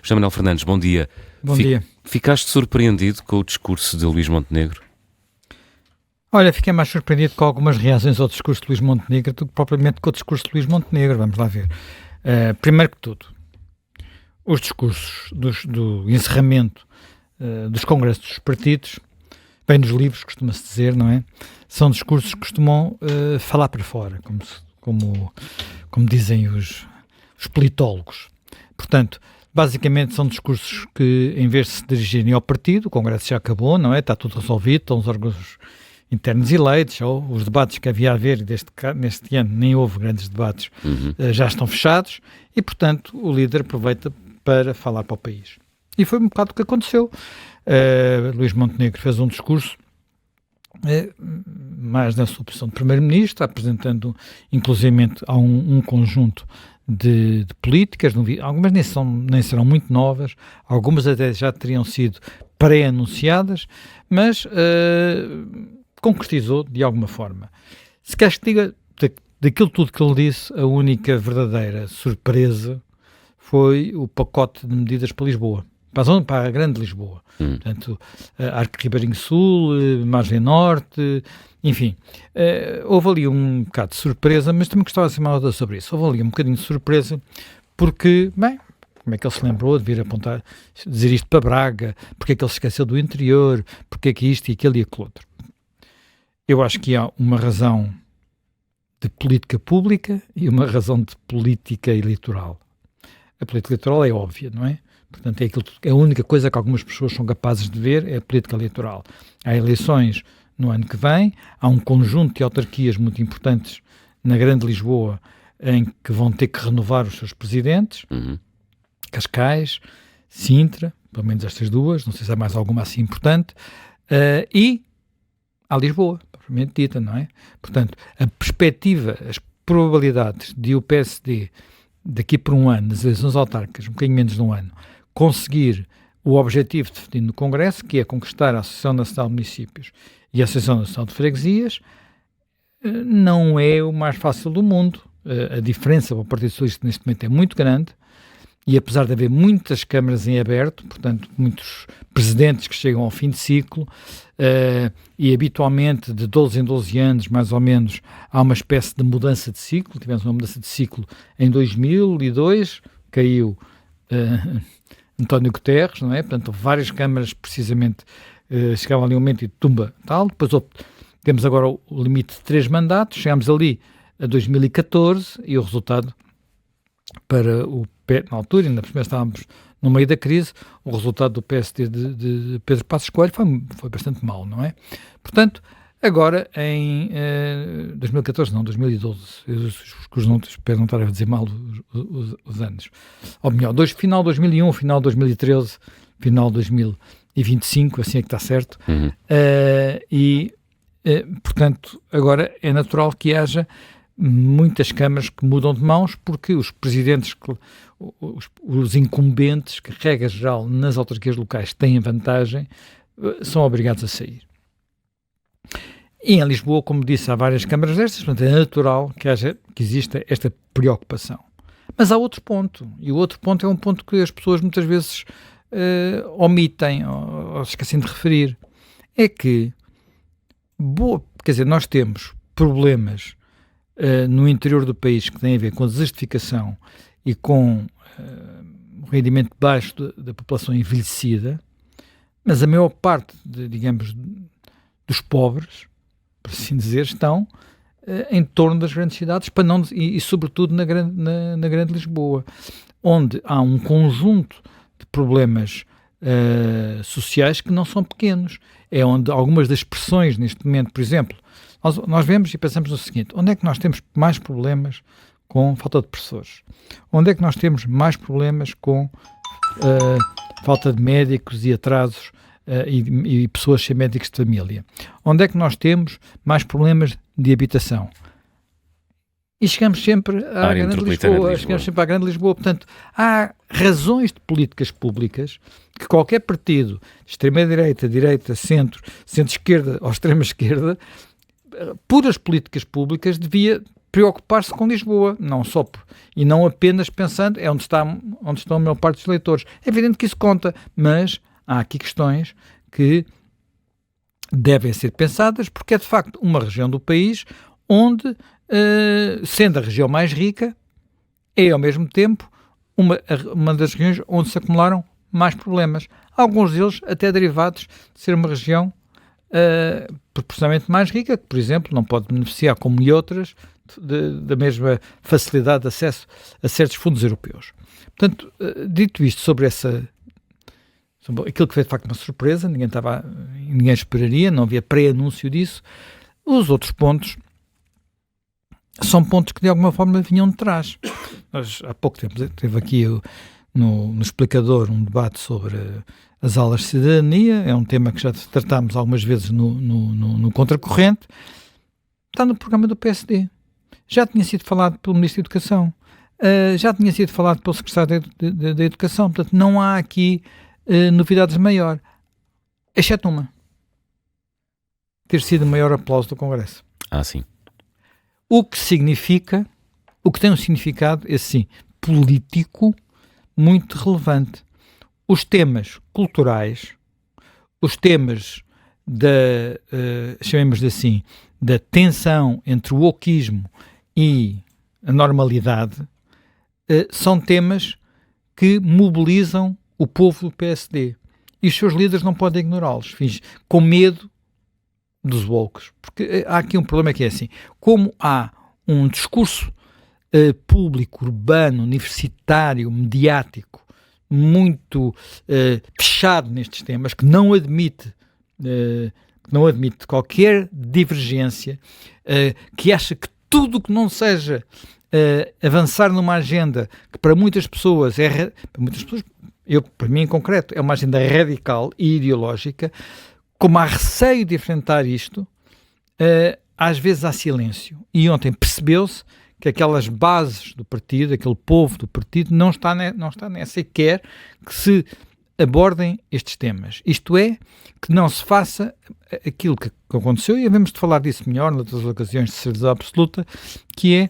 José Manuel Fernandes, bom dia. Bom dia. Ficaste surpreendido com o discurso de Luís Montenegro? Olha, fiquei mais surpreendido com algumas reações ao discurso de Luís Montenegro do que propriamente com o discurso de Luís Montenegro. Vamos lá ver. Primeiro que tudo, os discursos do encerramento dos congressos dos partidos, bem nos livros, costuma-se dizer, não é? São discursos que costumam falar para fora, como dizem os politólogos. Portanto, basicamente são discursos que, em vez de se dirigirem ao partido, o Congresso já acabou, não é? Está tudo resolvido, estão os órgãos internos eleitos, ou os debates que havia a haver, neste ano nem houve grandes debates, já estão fechados, e, portanto, o líder aproveita para falar para o país. E foi um bocado o que aconteceu. Luís Montenegro fez um discurso mais na sua posição de primeiro-ministro, apresentando inclusivamente a um conjunto de políticas, algumas nem serão muito novas, algumas até já teriam sido pré-anunciadas, mas concretizou de alguma forma. Se queres que diga daquilo tudo que ele disse, a única verdadeira surpresa foi o pacote de medidas para Lisboa, para a grande Lisboa. Portanto, Arco de Ribeirinho Sul, Margem Norte, enfim. Houve ali um bocado de surpresa, mas também gostava de ser uma nota sobre isso. Houve ali um bocadinho de surpresa, porque, bem, como é que ele se lembrou de vir apontar, dizer isto para Braga, porque é que ele se esqueceu do interior, porque é que isto e aquilo e aquilo outro. Eu acho que há uma razão de política pública e uma razão de política eleitoral. A política eleitoral é óbvia, não é? Portanto, é a única coisa que algumas pessoas são capazes de ver, é a política eleitoral. Há eleições no ano que vem, há um conjunto de autarquias muito importantes na Grande Lisboa em que vão ter que renovar os seus presidentes, Cascais, Sintra, pelo menos estas duas, não sei se há mais alguma assim importante, e há Lisboa, propriamente dita, não é? Portanto, a perspectiva, as probabilidades de o PSD, daqui por um ano, nas eleições autárquicas, um bocadinho menos de um ano, conseguir o objetivo definido no Congresso, que é conquistar a Associação Nacional de Municípios e a Associação Nacional de Freguesias, não é o mais fácil do mundo. A diferença para o Partido Socialista neste momento é muito grande, e apesar de haver muitas câmaras em aberto, portanto, muitos presidentes que chegam ao fim de ciclo, e habitualmente de 12 em 12 anos, mais ou menos, há uma espécie de mudança de ciclo. Tivemos uma mudança de ciclo em 2002, caiu António Guterres, não é? Portanto, várias câmaras precisamente chegavam ali um momento e tumba tal. Depois temos agora o limite de 3 mandatos, chegamos ali a 2014 e o resultado para o na altura, ainda por cima estávamos no meio da crise, o resultado do PSD de Pedro Passos Coelho foi bastante mau, não é? Portanto, agora em 2014, não, 2012, espero não estar a dizer mal os anos, ou melhor, final 2001, final 2013, final 2025, assim é que está certo, portanto, agora é natural que haja muitas câmaras que mudam de mãos, porque os presidentes, os incumbentes, que regra geral nas autarquias locais têm vantagem, são obrigados a sair. E em Lisboa, como disse, há várias câmaras destas, portanto é natural que exista esta preocupação. Mas há outro ponto, e o outro ponto é um ponto que as pessoas muitas vezes omitem ou esquecem de referir. É que, quer dizer, nós temos problemas no interior do país que têm a ver com a desertificação e com o rendimento baixo da população envelhecida, mas a maior parte, digamos, dos pobres, por assim dizer, estão em torno das grandes cidades, e sobretudo na grande Lisboa, onde há um conjunto de problemas sociais que não são pequenos. É onde algumas das pressões neste momento, por exemplo, nós vemos e pensamos no seguinte: onde é que nós temos mais problemas com falta de professores? Onde é que nós temos mais problemas com falta de médicos e atrasos e pessoas sem médicos de família? Onde é que nós temos mais problemas de habitação? E chegamos sempre à Grande Lisboa. Portanto, há razões de políticas públicas que qualquer partido, extrema-direita, direita, centro-esquerda ou extrema-esquerda, puras políticas públicas, devia preocupar-se com Lisboa, e não apenas pensando onde estão a maior parte dos eleitores. É evidente que isso conta, mas há aqui questões que devem ser pensadas, porque é de facto uma região do país onde, sendo a região mais rica, é ao mesmo tempo uma das regiões onde se acumularam mais problemas. Alguns deles até derivados de ser uma região proporcionalmente mais rica, que, por exemplo, não pode beneficiar, como e outras, da mesma facilidade de acesso a certos fundos europeus. Portanto, dito isto sobre aquilo que foi de facto uma surpresa, ninguém esperaria, não havia pré-anúncio disso, os outros pontos são pontos que de alguma forma vinham de trás. Nós, há pouco tempo, teve aqui no explicador um debate sobre as aulas de cidadania, é um tema que já tratámos algumas vezes no Contracorrente, está no programa do PSD. Já tinha sido falado pelo Ministro da Educação, já tinha sido falado pelo Secretário da Educação, portanto não há aqui novidades maior, exceto uma, ter sido o maior aplauso do Congresso. Sim. O que tem um significado, assim, político muito relevante. Os temas culturais, os temas chamemos-lhe assim, da tensão entre o wokismo e a normalidade, são temas que mobilizam o povo do PSD. E os seus líderes não podem ignorá-los, com medo dos wokes. Porque há aqui um problema que é assim, como há um discurso público, urbano, universitário, mediático, muito fechado nestes temas, que não admite qualquer divergência, que acha que tudo que não seja avançar numa agenda que para muitas pessoas, para mim em concreto, é uma agenda radical e ideológica, como há receio de enfrentar isto, às vezes há silêncio. E ontem percebeu-se que aquelas bases do partido, aquele povo do partido, não está nessa e quer que se abordem estes temas. Isto é, que não se faça aquilo que aconteceu, e havemos de falar disso melhor noutras ocasiões de certeza absoluta, que é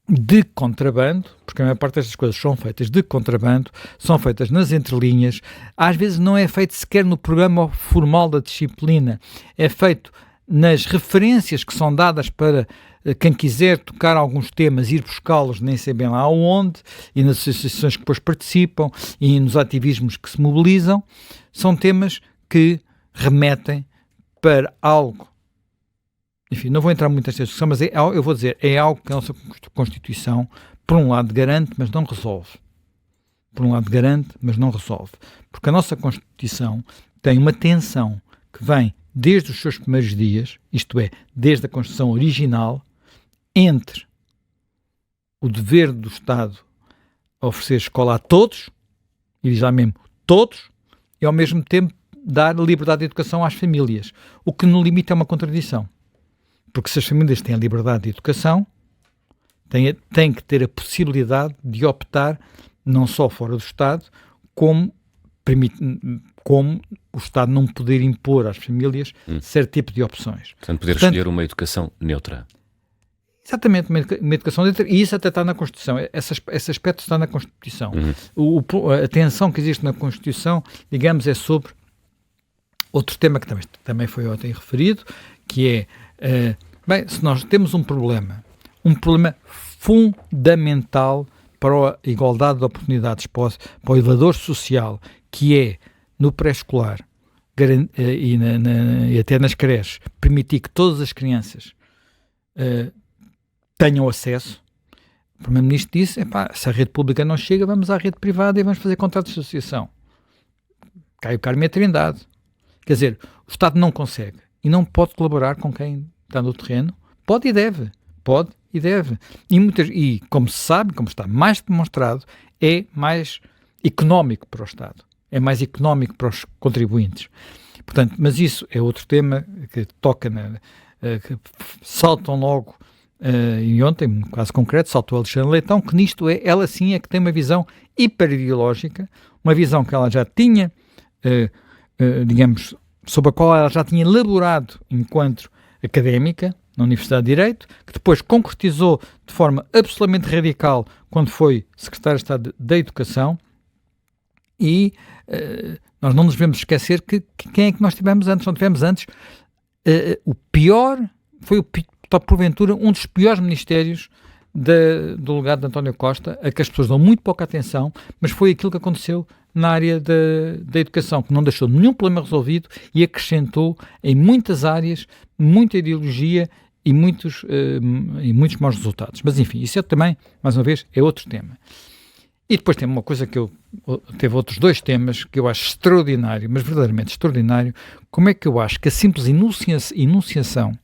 de contrabando, porque a maior parte destas coisas são feitas de contrabando, são feitas nas entrelinhas, às vezes não é feito sequer no programa formal da disciplina, é feito nas referências que são dadas para quem quiser tocar alguns temas, ir buscá-los, nem sei bem lá onde, e nas associações que depois participam, e nos ativismos que se mobilizam, são temas que remetem para algo. Enfim, não vou entrar muito nesta discussão, mas eu vou dizer, é algo que a nossa Constituição, por um lado, garante, mas não resolve. Por um lado, garante, mas não resolve. Porque a nossa Constituição tem uma tensão que vem desde os seus primeiros dias, isto é, desde a Constituição original, entre o dever do Estado a oferecer escola a todos, e diz lá mesmo todos, e ao mesmo tempo dar liberdade de educação às famílias, o que no limite é uma contradição. Porque se as famílias têm a liberdade de educação, têm que ter a possibilidade de optar não só fora do Estado, como o Estado não poder impor às famílias certo tipo de opções. Portanto, escolher uma educação neutra. Exatamente, uma educação neutra, e isso até está na Constituição, esse aspecto está na Constituição. A tensão que existe na Constituição, digamos, é sobre outro tema que também foi ontem referido, que é, se nós temos um problema fundamental para a igualdade de oportunidades, para o elevador social, que é no pré-escolar e até nas creches, permitir que todas as crianças tenham acesso. O Primeiro-Ministro disse, se a rede pública não chega, vamos à rede privada e vamos fazer contratos de associação. Caio Carmo e a Trindade. Quer dizer, o Estado não consegue e não pode colaborar com quem está no terreno. Pode e deve. E como se sabe, como está mais demonstrado, é mais económico para o Estado. É mais económico para os contribuintes. Portanto, mas isso é outro tema que toca, que saltam logo, e ontem, no caso concreto, saltou Alexandre Leitão, que nisto ela sim é que tem uma visão hiperideológica, uma visão que ela já tinha, digamos, sobre a qual ela já tinha elaborado enquanto académica, na Universidade de Direito, que depois concretizou de forma absolutamente radical quando foi secretário de Estado da Educação, e nós não nos devemos esquecer que quem é que nós tivemos antes? Nós tivemos antes o pior, foi porventura um dos piores ministérios do legado de António Costa, a que as pessoas dão muito pouca atenção, mas foi aquilo que aconteceu na área da educação, que não deixou nenhum problema resolvido e acrescentou em muitas áreas muita ideologia e muitos maus resultados. Mas enfim, isso também, mais uma vez, é outro tema. E depois tem uma coisa teve outros dois temas que eu acho extraordinário, mas verdadeiramente extraordinário, como é que eu acho que a simples enunciação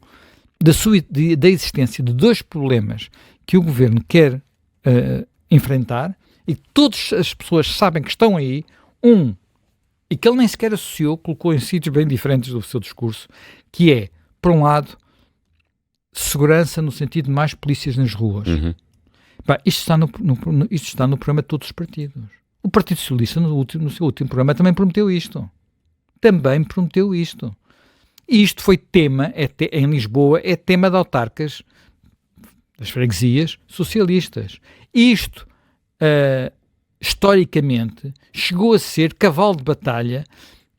da existência de dois problemas que o governo quer enfrentar, e todas as pessoas sabem que estão aí, e que ele nem sequer associou, colocou em sítios bem diferentes do seu discurso, que é, por um lado, segurança no sentido de mais polícias nas ruas. Uhum. Isto está no programa de todos os partidos. O Partido Socialista, no seu último programa, também prometeu isto. E isto foi tema, em Lisboa, é tema de autarcas das freguesias socialistas. Isto, historicamente, chegou a ser cavalo de batalha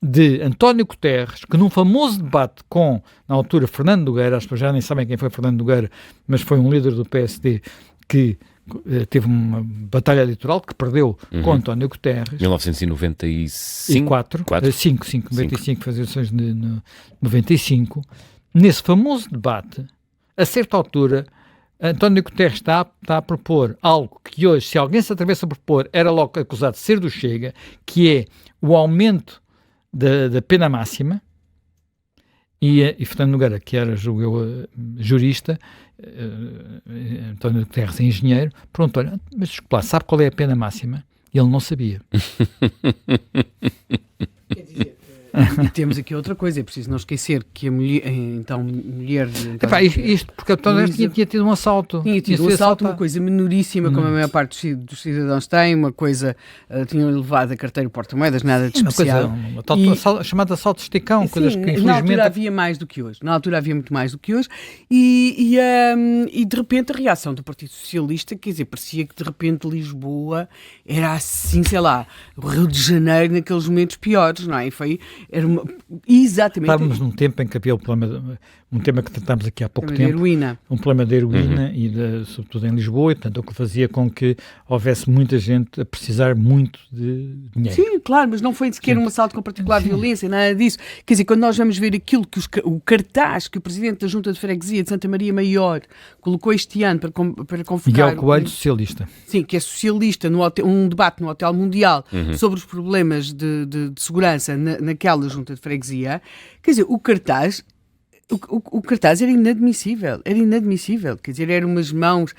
de António Guterres, que num famoso debate com, na altura, Fernando Nogueira, as pessoas já nem sabem quem foi Fernando Nogueira, mas foi um líder do PSD que teve uma batalha eleitoral que perdeu com António Guterres. 1995? 95, fazia eleições de 95. Nesse famoso debate, a certa altura, António Guterres está a propor algo que hoje, se alguém se atrevesse a propor, era logo acusado de ser do Chega, que é o aumento da pena máxima, e Fernando Nogueira, que era, julgo eu, jurista, António Guterres, engenheiro, perguntou-lhe, mas desculpa, sabe qual é a pena máxima? E ele não sabia. Quer dizer, e temos aqui outra coisa, é preciso não esquecer que a mulher de isto porque a Guterres tinha tido um assalto. Tinha tido um assalto, uma coisa menoríssima, como a maior parte dos cidadãos têm, uma coisa, tinham levado a carteira porta-moedas, nada de especial. Chamado assalto de esticão, coisas que infelizmente... Na altura havia mais do que hoje, havia muito mais do que hoje, e de repente a reação do Partido Socialista, quer dizer, parecia que de repente Lisboa era assim, sei lá, o Rio de Janeiro naqueles momentos piores, não é? Exatamente. Estávamos num tempo em que havia um tema que tratámos aqui há pouco tempo. Heroína. Um problema de heroína, sobretudo em Lisboa, e portanto o que fazia com que houvesse muita gente a precisar muito de dinheiro. Sim, claro, mas não foi sequer um assalto com particular violência, nada disso. Quer dizer, quando nós vamos ver aquilo que o cartaz que o Presidente da Junta de Freguesia de Santa Maria Maior colocou este ano para convocar... Miguel Coelho, socialista. Sim, que é socialista, um debate no Hotel Mundial sobre os problemas de segurança naquela Junta de Freguesia, quer dizer, o cartaz era inadmissível, quer dizer, eram umas mãos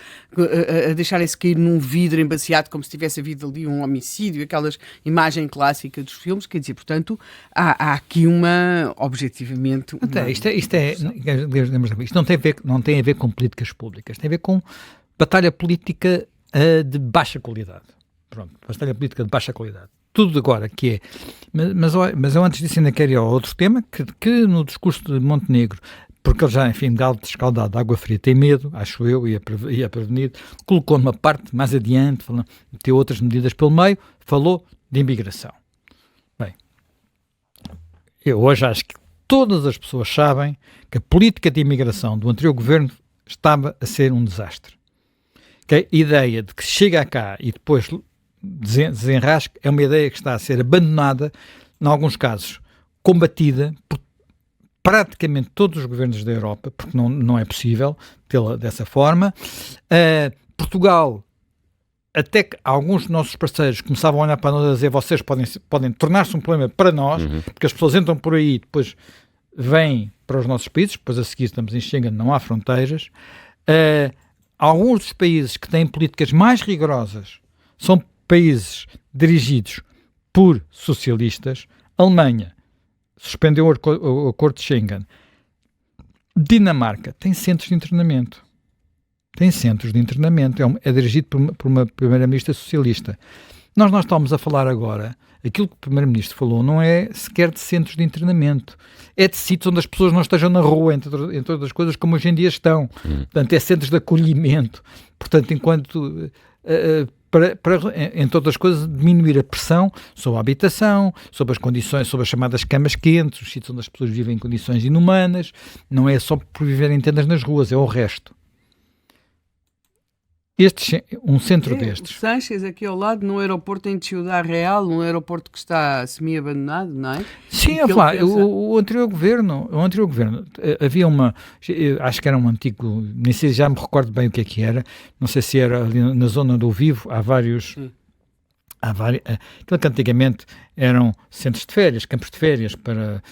a deixarem-se cair num vidro embaciado como se tivesse havido ali um homicídio, aquelas imagens clássicas dos filmes, quer dizer, portanto, há aqui objetivamente... Isto não tem a ver com políticas públicas, tem a ver com batalha política de baixa qualidade. Pronto, batalha política de baixa qualidade. Tudo agora que é, mas eu antes disso ainda quero ir ao outro tema, que no discurso de Montenegro, porque ele já, enfim, de alto escaldado de água fria, tem medo, acho eu, ia prevenido, colocou numa parte mais adiante, falando, ter outras medidas pelo meio, falou de imigração. Bem, eu hoje acho que todas as pessoas sabem que a política de imigração do anterior governo estava a ser um desastre. Que a ideia de que chega cá e depois desenrasque é uma ideia que está a ser abandonada, em alguns casos combatida por praticamente todos os governos da Europa, porque não é possível tê-la dessa forma. Portugal, até que alguns dos nossos parceiros começavam a olhar para nós e dizer, vocês podem tornar-se um problema para nós, porque as pessoas entram por aí e depois vêm para os nossos países, depois a seguir estamos em Schengen, não há fronteiras. Alguns dos países que têm políticas mais rigorosas são países dirigidos por socialistas. Alemanha suspendeu o acordo de Schengen. Dinamarca tem centros de internamento. É dirigido por uma primeira-ministra socialista. Nós estamos a falar agora, aquilo que o Primeiro-Ministro falou não é sequer de centros de internamento, é de sítios onde as pessoas não estejam na rua, entre outras coisas, como hoje em dia estão. Portanto, é centros de acolhimento. Portanto, enquanto... para, entre outras coisas, diminuir a pressão sobre a habitação, sobre as condições, sobre as chamadas camas quentes, os sítios onde as pessoas vivem em condições inumanas. Não é só por viverem em tendas nas ruas, é o resto. Um centro destes. O Sanches, aqui ao lado, no aeroporto em Ciudad Real, um aeroporto que está semi-abandonado, não é? Sim, o anterior governo, havia acho que era um antigo, nem sei, já me recordo bem o que era, não sei se era ali na zona do Vivo, há vários... Aquilo que antigamente eram centros de férias, campos de férias, para,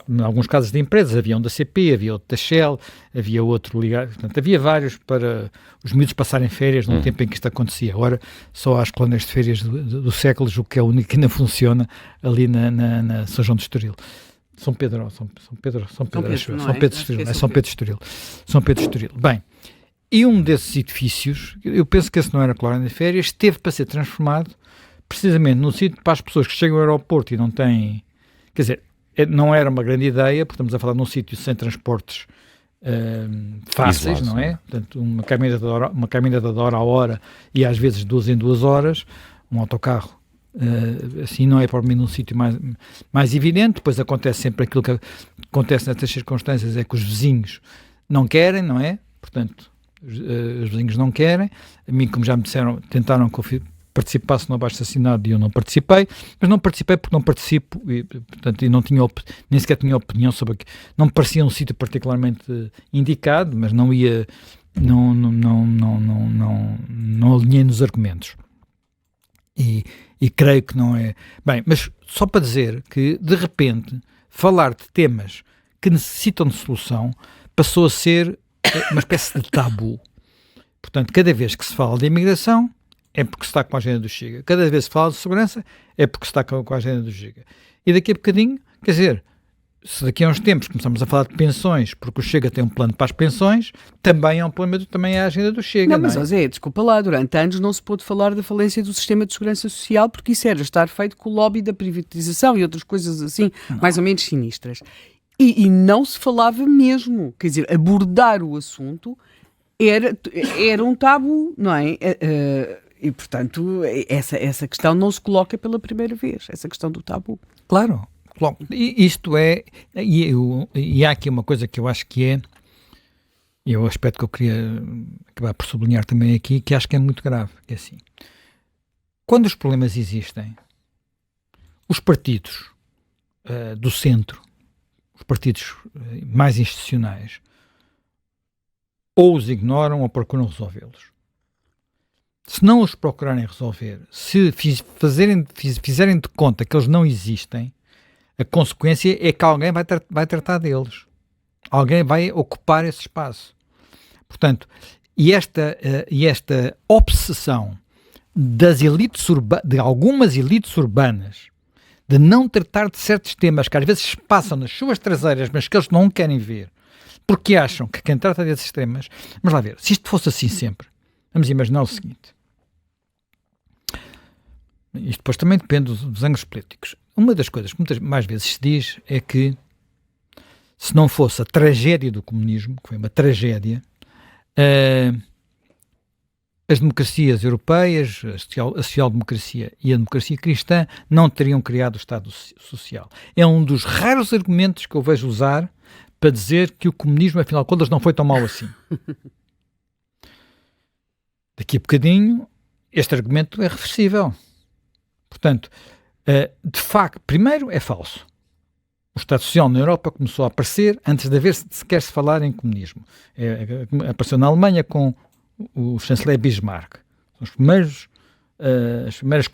em alguns casos de empresas, havia um da CP, havia outro da Shell, havia outro ligado, portanto, havia vários para os miúdos passarem férias num tempo em que isto acontecia. Agora, só há as colónias de férias do século, o que é o único que ainda funciona ali na São João de Estoril. São Pedro de Estoril. Bem, e um desses edifícios, eu penso que esse não era colónia de férias, teve para ser transformado precisamente num sítio para as pessoas que chegam ao aeroporto e não têm... Quer dizer, não era uma grande ideia, porque estamos a falar num sítio sem transportes fáceis, não é? Portanto, uma caminhada de hora a hora e às vezes 2 em 2 horas, um autocarro, assim não é provavelmente um sítio mais evidente. Depois acontece sempre aquilo que acontece nestas circunstâncias, é que os vizinhos não querem, não é? Portanto, os vizinhos não querem. A mim, como já me disseram, tentaram que eu participasse no abaixo-assinado e eu não participei, mas não participei porque não participo e, portanto, e não tinha nem sequer tinha opinião sobre aquilo. Não me parecia um sítio particularmente indicado, mas não alinhei nos argumentos. E creio que não é... Bem, mas só para dizer que, de repente, falar de temas que necessitam de solução passou a ser uma espécie de tabu. Portanto, cada vez que se fala de imigração, é porque se está com a agenda do Chega. Cada vez que se fala de segurança, é porque se está com a agenda do Chega. E daqui a bocadinho, quer dizer, se daqui a uns tempos começamos a falar de pensões, porque o Chega tem um plano para as pensões, também é um problema, também é a agenda do Chega. Não, mas José, desculpa lá, durante anos não se pôde falar da falência do sistema de segurança social, porque isso era estar feito com o lobby da privatização e outras coisas assim, mais ou menos sinistras. E não se falava mesmo, quer dizer, abordar o assunto era um tabu, não é? E, portanto, essa questão não se coloca pela primeira vez, essa questão do tabu. Claro. E isto é... E há aqui uma coisa que eu acho que é... E é o aspecto que eu queria acabar por sublinhar também aqui, que acho que é muito grave. É assim, quando os problemas existem, os partidos do centro, os partidos mais institucionais, ou os ignoram ou procuram resolvê-los. Se não os procurarem resolver, se fizerem de conta que eles não existem, a consequência é que alguém vai tratar deles. Alguém vai ocupar esse espaço. Portanto, e esta obsessão de algumas elites urbanas de não tratar de certos temas que às vezes passam nas suas traseiras, mas que eles não querem ver, porque acham que quem trata desses temas... Vamos lá ver, se isto fosse assim sempre, vamos imaginar o seguinte... Isto depois também depende dos ângulos políticos. Uma das coisas que mais vezes se diz é que se não fosse a tragédia do comunismo, que foi uma tragédia, as democracias europeias, a social-democracia e a democracia cristã não teriam criado o Estado Social. É um dos raros argumentos que eu vejo usar para dizer que o comunismo, afinal de contas, não foi tão mau assim. Daqui a bocadinho, este argumento é reversível. Portanto, de facto, primeiro é falso. O Estado Social na Europa começou a aparecer antes de haver sequer se falar em comunismo. Apareceu na Alemanha com o chanceler Bismarck.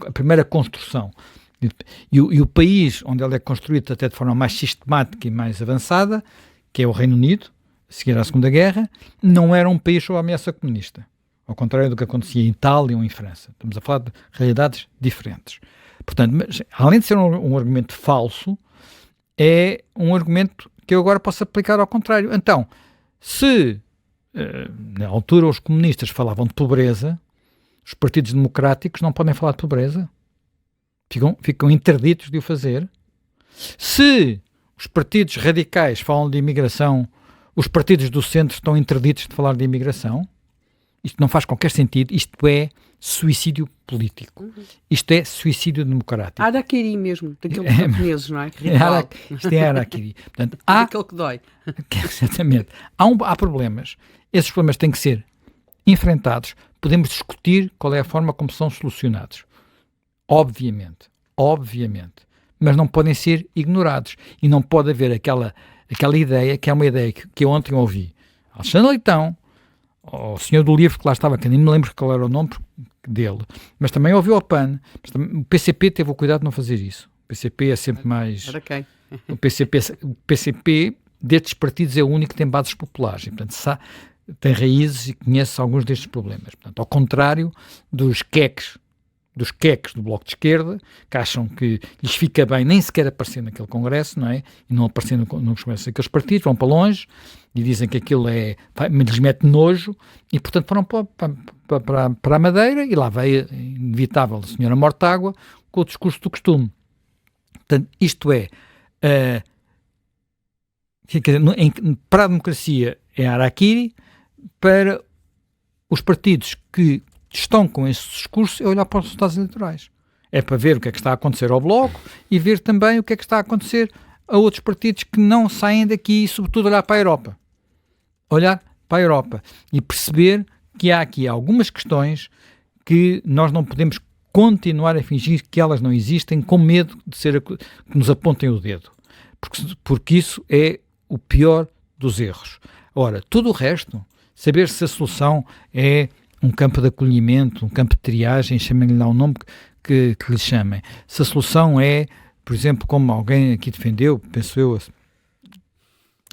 A primeira construção. E o país onde ele é construído até de forma mais sistemática e mais avançada, que é o Reino Unido, a seguir à Segunda Guerra, não era um país sob ameaça comunista. Ao contrário do que acontecia em Itália ou em França. Estamos a falar de realidades diferentes. Portanto, mas, além de ser um argumento falso, é um argumento que eu agora posso aplicar ao contrário. Então, se na altura os comunistas falavam de pobreza, Os partidos democráticos não podem falar de pobreza. Ficam interditos de o fazer. Se os partidos radicais falam de imigração, os partidos do centro estão interditos de falar de imigração. Isto não faz qualquer sentido. Isto é suicídio político. Isto é suicídio democrático. Harakiri mesmo, daqueles japoneses, não é? Isto é harakiri. Portanto, aquele que dói. Exatamente. Há problemas. Esses problemas têm que ser enfrentados. Podemos discutir qual é a forma como são solucionados. Obviamente. Mas não podem ser ignorados. E não pode haver aquela ideia, que é uma ideia que eu ontem ouvi. Alexandre Leitão, o senhor do livro que lá estava, que nem me lembro qual era o nome dele, mas também ouviu ao PAN. O PCP teve o cuidado de não fazer isso. O PCP é sempre mais... Era quem? O PCP destes partidos é o único que tem bases populares. E, portanto, tem raízes e conhece alguns destes problemas. Portanto, ao contrário dos queques do Bloco de Esquerda, que acham que lhes fica bem nem sequer aparecer naquele congresso, não é? E não aparecer nos congressos daqueles partidos, vão para longe e dizem que aquilo lhes mete nojo e, portanto, foram para a Madeira e lá veio a inevitável a senhora Mortágua com o discurso do costume. Portanto, isto é, para a democracia é harakiri, para os partidos que estão com esse discurso é olhar para os resultados eleitorais. É para ver o que é que está a acontecer ao Bloco e ver também o que é que está a acontecer a outros partidos que não saem daqui e, sobretudo, olhar para a Europa. Olhar para a Europa e perceber que há aqui algumas questões que nós não podemos continuar a fingir que elas não existem com medo de que nos apontem o dedo. Porque isso é o pior dos erros. Ora, tudo o resto, saber se a solução é um campo de acolhimento, um campo de triagem, chamem-lhe lá o nome que lhe chamem. Se a solução é, por exemplo, como alguém aqui defendeu, penso eu,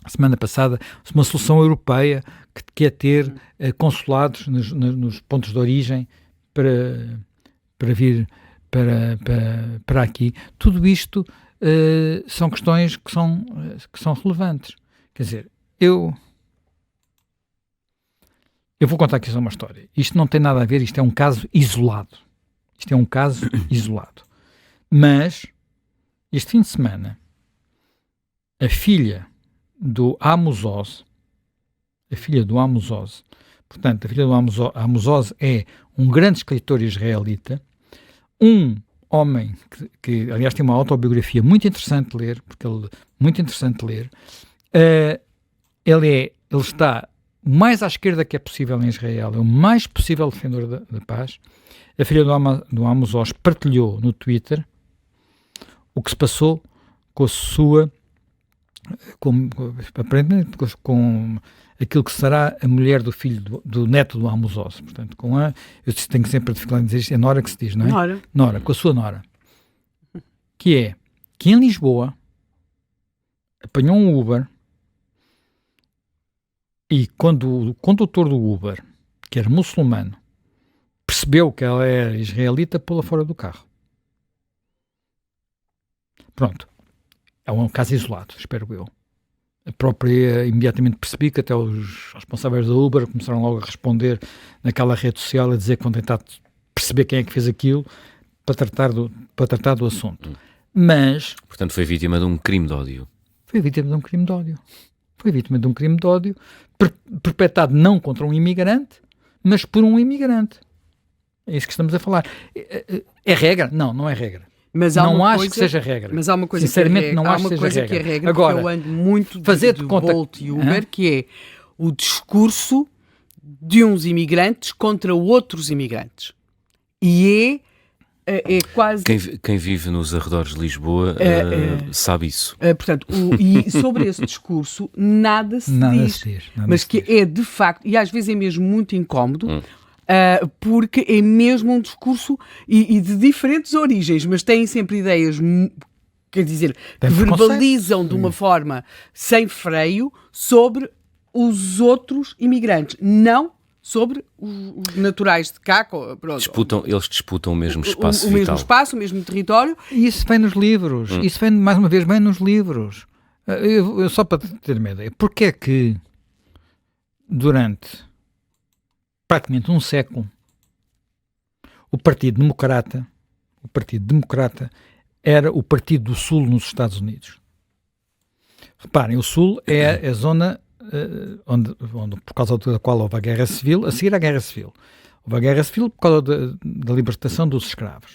a semana passada, uma solução europeia que é ter consulados nos pontos de origem para vir para aqui. Tudo isto são questões que são relevantes. Quer dizer, eu vou contar aqui só uma história. Isto não tem nada a ver, isto é um caso isolado. Mas, este fim de semana, a filha do Amos Oz, portanto, a filha do Amos Oz é um grande escritor israelita, um homem que aliás, tem uma autobiografia muito interessante de ler, ele está o mais à esquerda que é possível em Israel, é o mais possível defensor da paz. A filha do Amos Oz partilhou no Twitter o que se passou com a sua, aparentemente com aquilo que será a mulher do filho do neto do Amos Oz. Portanto, eu tenho sempre a dificuldade de dizer isto, é Nora que se diz, não é? Nora, com a sua Nora. Que em Lisboa apanhou um Uber e quando o condutor do Uber, que era muçulmano, percebeu que ela era israelita, pô-la fora do carro. Pronto. É um caso isolado, espero eu. A própria imediatamente percebi que até os responsáveis da Uber começaram logo a responder naquela rede social a dizer que vão tentar perceber quem é que fez aquilo para tratar do assunto. Mas... Portanto, foi vítima de um crime de ódio. Foi vítima de um crime de ódio perpetrado não contra um imigrante, mas por um imigrante. É isso que estamos a falar. É regra? Não é regra. Mas não acho que seja regra. Mas há uma coisa Sinceramente, não acho que seja regra. Que é regra. Agora, eu ando muito de Bolt e Uber, que é o discurso de uns imigrantes contra outros imigrantes. E é quase... Quem vive nos arredores de Lisboa sabe isso. Portanto, e sobre esse discurso nada se diz. Mas que é de facto, e às vezes é mesmo muito incómodo, porque é mesmo um discurso e de diferentes origens, mas têm sempre ideias, quer dizer, que verbalizam de uma forma sem freio sobre os outros imigrantes, não sobre os naturais de cá. Eles disputam o mesmo espaço vital. O mesmo espaço, o mesmo território. E isso vem nos livros. Isso vem, mais uma vez, bem nos livros. Eu só para ter uma ideia, porque é que durante praticamente um século o Partido Democrata era o Partido do Sul nos Estados Unidos. Reparem, o Sul é a zona onde, por causa da qual houve a Guerra Civil, a seguir à Guerra Civil. Houve a Guerra Civil por causa da libertação dos escravos.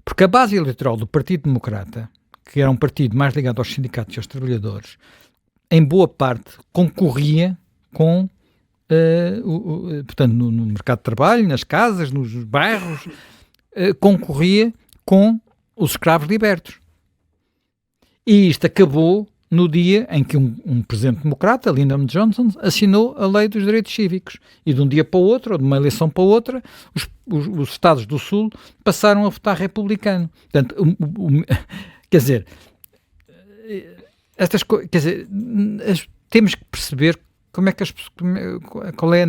Porque a base eleitoral do Partido Democrata, que era um partido mais ligado aos sindicatos e aos trabalhadores, em boa parte concorria com, portanto, no mercado de trabalho, nas casas, nos bairros, concorria com os escravos libertos. E isto acabou no dia em que um presidente democrata, Lyndon Johnson, assinou a Lei dos Direitos Cívicos. E de um dia para o outro, ou de uma eleição para outra, os Estados do Sul passaram a votar republicano. Portanto, quer dizer, estas coisas, quer dizer, temos que perceber qual é a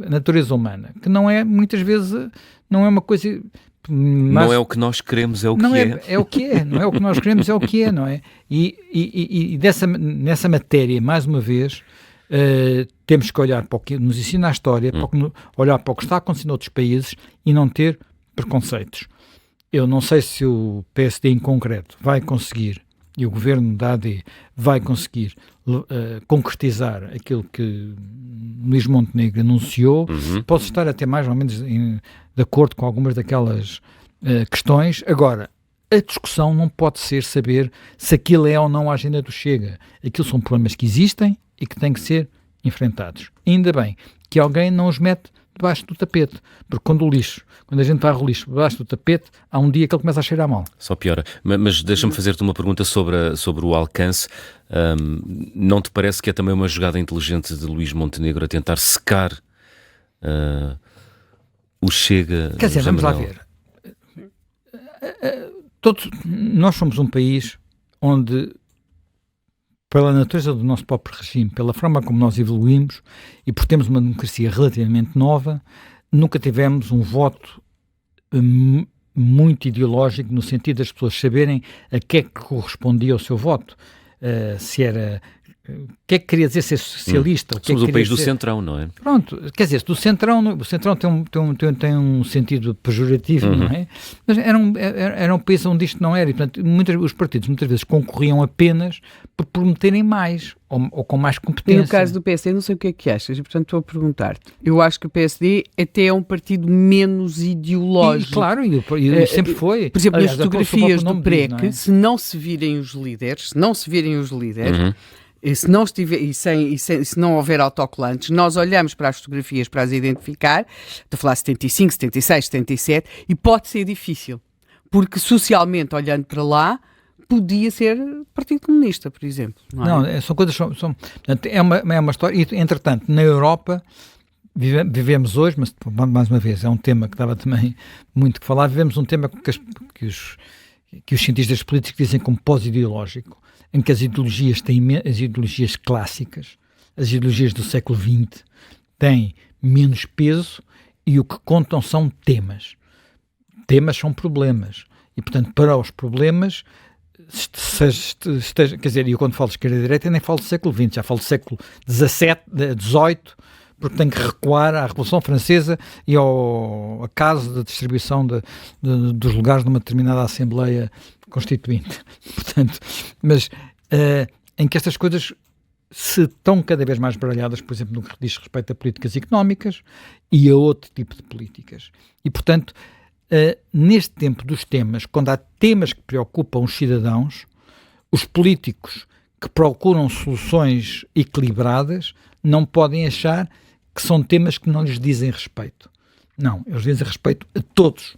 natureza humana, que não é, muitas vezes, não é uma coisa... Mas não é o que nós queremos, é o que é. É o que é, não é o que nós queremos, é o que é, não é? E nessa matéria, mais uma vez, temos que olhar para o que nos ensina a história, olhar para o que está acontecendo em outros países e não ter preconceitos. Eu não sei se o PSD em concreto vai conseguir, e o governo da AD vai conseguir concretizar aquilo que Luís Montenegro anunciou. Posso estar até mais ou menos de acordo com algumas daquelas questões. Agora, a discussão não pode ser saber se aquilo é ou não a agenda do Chega. Aquilo são problemas que existem e que têm que ser enfrentados. Ainda bem que alguém não os mete debaixo do tapete, porque quando a gente varre o lixo debaixo do tapete, há um dia que ele começa a cheirar mal. Só piora. Mas deixa-me fazer-te uma pergunta sobre o alcance. Não te parece que é também uma jogada inteligente de Luís Montenegro a tentar secar o Chega? Quer dizer, vamos lá ver. Nós somos um país onde, pela natureza do nosso próprio regime, pela forma como nós evoluímos e por termos uma democracia relativamente nova, nunca tivemos um voto muito ideológico, no sentido das pessoas saberem a que é que correspondia o seu voto. Se era... O que é que queria dizer ser socialista? Somos o país do centrão, não é? Pronto, quer dizer, o centrão tem um sentido pejorativo, não é? Mas era um país onde isto não era, e portanto os partidos muitas vezes concorriam apenas por prometerem mais, ou com mais competência. E no caso do PSD, não sei o que achas, e portanto estou a perguntar-te. Eu acho que o PSD até é um partido menos ideológico. Claro, e sempre foi. Por exemplo, nas fotografias do PREC, se não se virem os líderes, se não estiver, se não houver autocolantes, nós olhamos para as fotografias para as identificar, estou a falar 75, 76, 77, e pode ser difícil, porque socialmente, olhando para lá, podia ser Partido Comunista, por exemplo. Não, são coisas, portanto, é uma história, e entretanto, na Europa, vivemos hoje, mas mais uma vez, é um tema que dava também muito que falar, vivemos um tema que os cientistas políticos dizem como pós-ideológico, em que as ideologias clássicas, as ideologias do século XX, têm menos peso e o que contam são temas. Temas são problemas. E, portanto, para os problemas, quer dizer, eu quando falo de esquerda e direita, nem falo do século XX, já falo do século XVII, XVIII, porque tenho que recuar à Revolução Francesa e ao caso da distribuição dos lugares numa determinada Assembleia Constituinte. Portanto, mas em que estas coisas se estão cada vez mais baralhadas, por exemplo, no que diz respeito a políticas económicas e a outro tipo de políticas. E, portanto, neste tempo dos temas, quando há temas que preocupam os cidadãos, os políticos que procuram soluções equilibradas não podem achar que são temas que não lhes dizem respeito. Não, eles dizem respeito a todos.